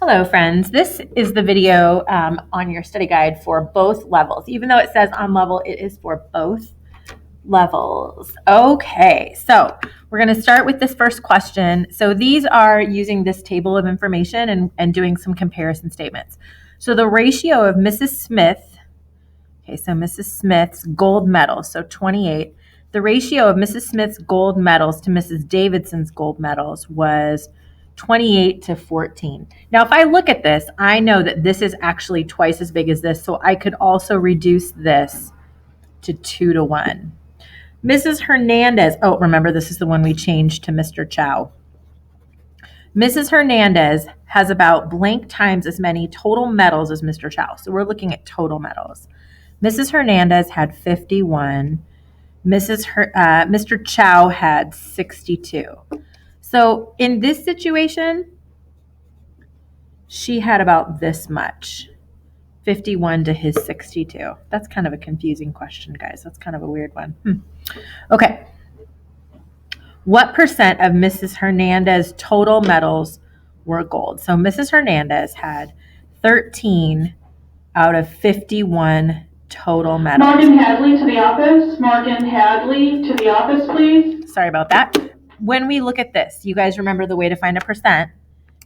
Hello, friends. This is the video on your study guide for both levels. Even though it says on level, it is for both levels. Okay, so we're going to start with this first question. So these are using this table of information and doing some comparison statements. So the ratio of Mrs. Smith, so Mrs. Smith's gold medals, so 28. The ratio of Mrs. Smith's gold medals to Mrs. Davidson's gold medals was 28 to 14. Now, if I look at this, I know that this is actually twice as big as this, so I could also reduce this to 2 to 1. Mrs. Hernandez, remember this is the one we changed to Mr. Chow. Mrs. Hernandez has about blank times as many total medals as Mr. Chow, so we're looking at total medals. Mrs. Hernandez had 51. Mr. Chow had 62. So in this situation, she had about this much, 51 to his 62. That's kind of a confusing question, guys. That's kind of a weird one. Okay. What percent of Mrs. Hernandez's total medals were gold? So Mrs. Hernandez had 13 out of 51 total medals. Morgan Hadley to the office. Morgan Hadley to the office, please. Sorry about that. When we look at this, you guys remember the way to find a percent.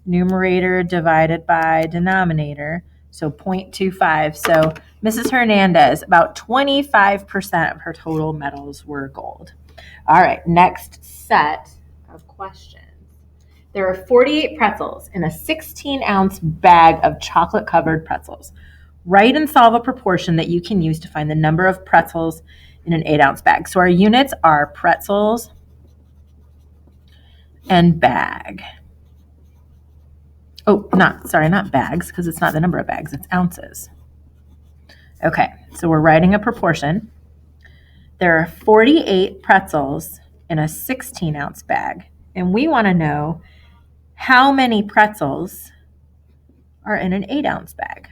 Numerator divided by denominator, so 0.25. So Mrs. Hernandez, about 25% of her total medals were gold. All right, next set of questions. There are 48 pretzels in a 16-ounce bag of chocolate-covered pretzels. Write and solve a proportion that you can use to find the number of pretzels in an 8-ounce bag. So our units are pretzels and bag. Not bags, because it's not the number of bags, it's ounces. Okay, so we're writing a proportion. There are 48 pretzels in a 16-ounce bag, and we want to know how many pretzels are in an 8-ounce bag.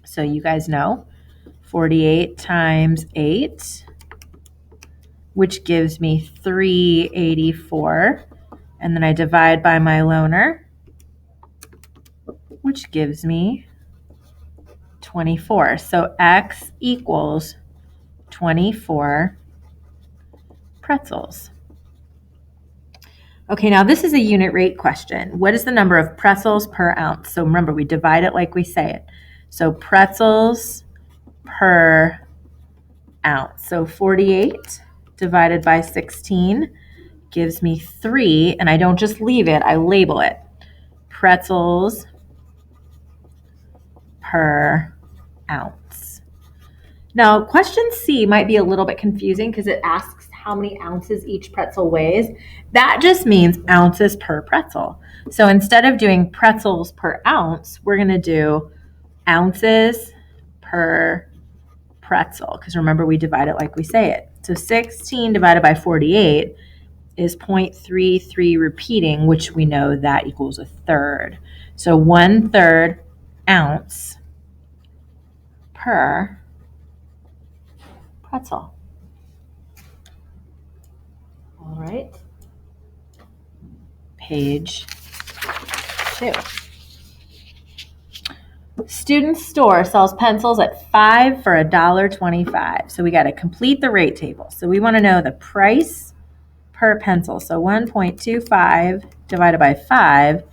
So you guys know 48 times 8, which gives me 384. And then I divide by my loaner, which gives me 24. So X equals 24 pretzels. Okay, now this is a unit rate question. What is the number of pretzels per ounce? So remember, we divide it like we say it. So pretzels per ounce. So 48 divided by 16 gives me 3, and I don't just leave it, I label it. Pretzels per ounce. Now, question C might be a little bit confusing because it asks how many ounces each pretzel weighs. That just means ounces per pretzel. So instead of doing pretzels per ounce, we're going to do ounces per pretzel, because remember, we divide it like we say it. So 16 divided by 48 is 0.33 repeating, which we know that equals a third. So 1/3 ounce per pretzel. All right. Page 2. Student store sells pencils at 5 for $1.25. So we got to complete the rate table. So we want to know the price per pencil. So 1.25 divided by 5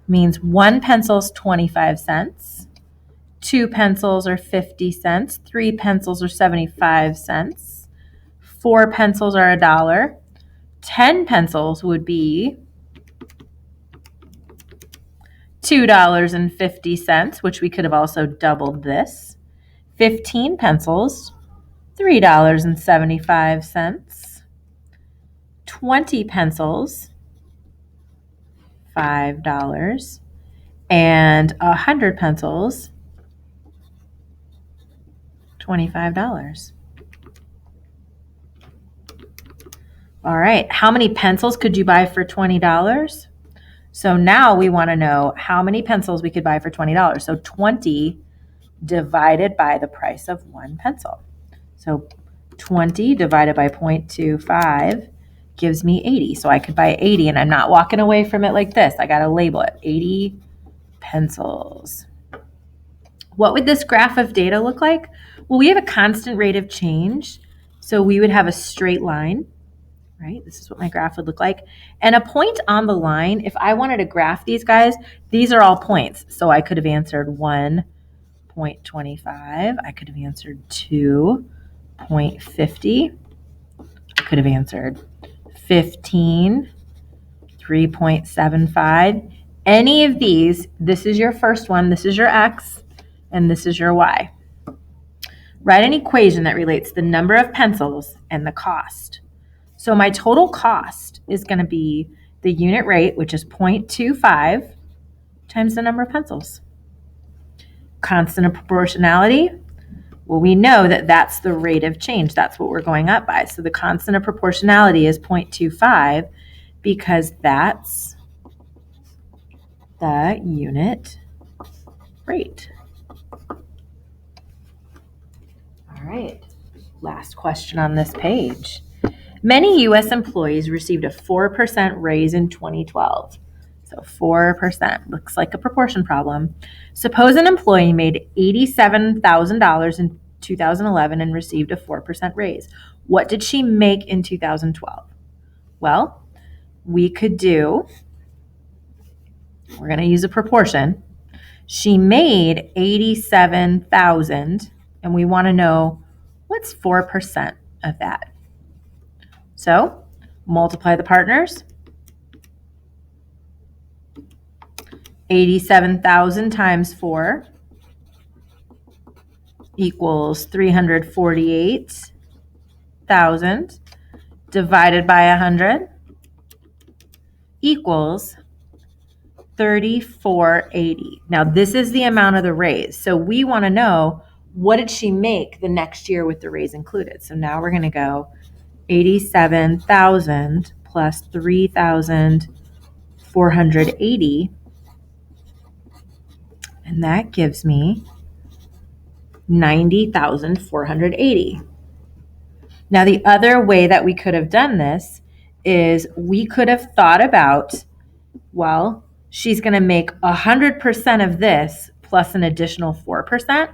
means 1 pencil's 25 cents. 2 pencils are 50 cents. 3 pencils are 75 cents. 4 pencils are $1. 10 pencils would be $2.50, which we could have also doubled this. 15 pencils, $3.75. 20 pencils, $5. And 100 pencils, $25. All right, how many pencils could you buy for $20? So now we want to know how many pencils we could buy for $20. So 20 divided by the price of 1 pencil. So 20 divided by 0.25 gives me 80. So I could buy 80, and I'm not walking away from it like this. I got to label it. 80 pencils. What would this graph of data look like? Well, we have a constant rate of change, so we would have a straight line, right? This is what my graph would look like. And a point on the line, if I wanted to graph these guys, these are all points. So I could have answered 1.25. I could have answered 2.50. I could have answered 15, 3.75. Any of these, this is your first one, this is your X, and this is your Y. Write an equation that relates the number of pencils and the cost. So my total cost is going to be the unit rate, which is 0.25, times the number of pencils. Constant of proportionality, well, we know that that's the rate of change. That's what we're going up by. So the constant of proportionality is 0.25 because that's the unit rate. All right, last question on this page. Many U.S. employees received a 4% raise in 2012. So 4% looks like a proportion problem. Suppose an employee made $87,000 in 2011 and received a 4% raise. What did she make in 2012? Well, we're going to use a proportion. She made $87,000, and we want to know what's 4% of that. So multiply the partners. 87,000 times 4 equals 348,000 divided by 100 equals 3,480. Now this is the amount of the raise. So we want to know, what did she make the next year with the raise included? So now we're going to go 87,000 plus 3,480. And that gives me 90,480. Now, the other way that we could have done this is we could have thought about, well, she's going to make 100% of this plus an additional 4%.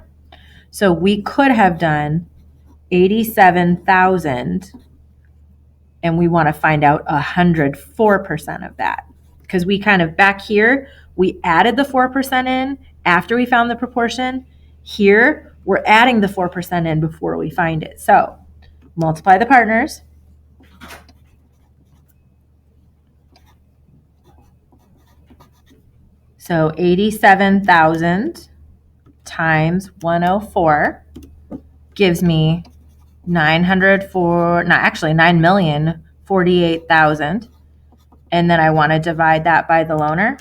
So we could have done 87,000, and we want to find out 104% of that. Because we kind of, back here, we added the 4% in after we found the proportion. Here, we're adding the 4% in before we find it. So multiply the partners. So 87,000 times 104 gives me 9,048,000. And then I want to divide that by the loaner.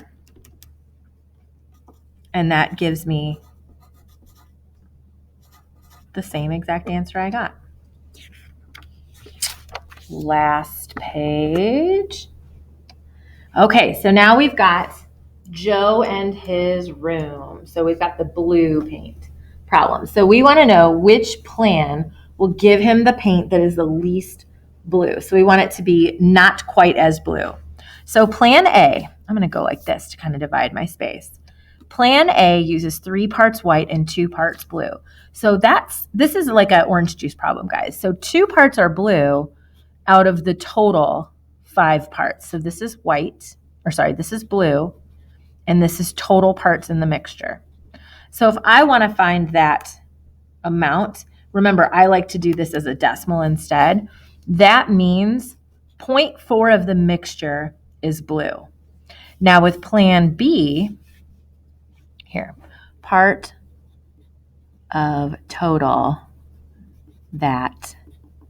And that gives me the same exact answer I got. Last page. Okay, so now we've got Joe and his room. So we've got the blue paint problem. So we want to know which plan will give him the paint that is the least blue. So we want it to be not quite as blue. So plan A, I'm going to go like this to kind of divide my space. Plan A uses 3 parts white and 2 parts blue. So this is like an orange juice problem, guys. So 2 parts are blue out of the total 5 parts. So this is white, this is blue, and this is total parts in the mixture. So if I want to find that amount, remember, I like to do this as a decimal instead. That means 0.4 of the mixture is blue. Now with plan B, here, part of total that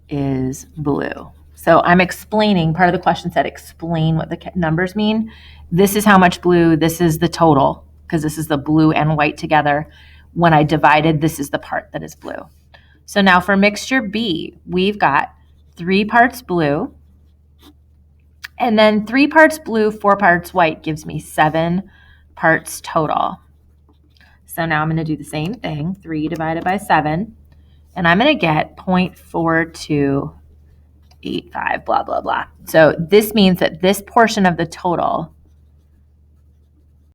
is blue. So I'm explaining, part of the question said explain what the numbers mean. This is how much blue, this is the total, because this is the blue and white together. When I divided, this is the part that is blue. So now for mixture B, we've got 3 parts blue, and then 3 parts blue, 4 parts white gives me 7 parts total. So now I'm going to do the same thing, 3 divided by 7, and I'm going to get 0.4285, blah, blah, blah. So this means that this portion of the total